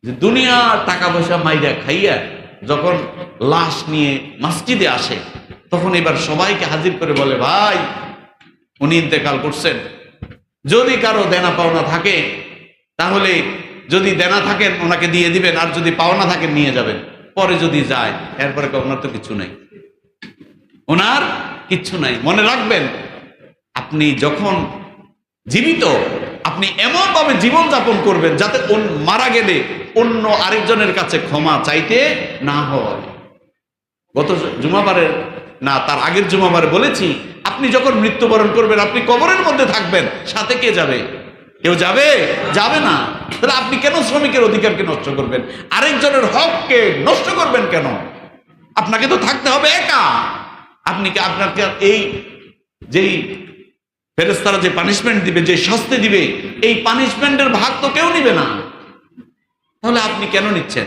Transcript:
যে দুনিয়ার টাকা পয়সা মাইরা খাইয়া যখন লাশ নিয়ে মসজিদে আসে, তখন এবার সবাইকে হাজির করে বলে, ভাই উনি ইন্তেকাল করছেন, যদি কারো দেনা পাওনা থাকে তাহলে যদি দেনা থাকেন ওনাকে দিয়ে দিবেন, আর যদি পাওনা থাকেন নিয়ে যাবেন। পরে যদি যায় এরপরে ওনার তো কিছু নাই, ওনার কিচ্ছু নাই। মনে রাখবেন, আপনি যখন জীবিত আপনি এমন ভাবে জীবন যাপন করবেন যাতে মারা গেলে অন্য আরেকজনের কাছে ক্ষমা চাইতে না হয়। গত জুমাবারের না তার আগের জুমাবারে বলেছি, আপনি যখন মৃত্যুবরণ করবেন আপনি কবরের মধ্যে থাকবেন, সাথে কে যাবে? কেউ যাবে? যাবে না। তাহলে আপনি কেন শ্রমিকের অধিকারকে নষ্ট করবেন? আরেকজনের হককে নষ্ট করবেন কেন? আপনাকে তো থাকতে হবে একা। আপনাকে এই যেই ফেরেশতারা যে পানিশমেন্ট দিবে, যে শাস্তি দিবে, এই পানিশমেন্টের ভাগ তো কেউ নিবে না। তাহলে আপনি কেন নিচ্ছেন?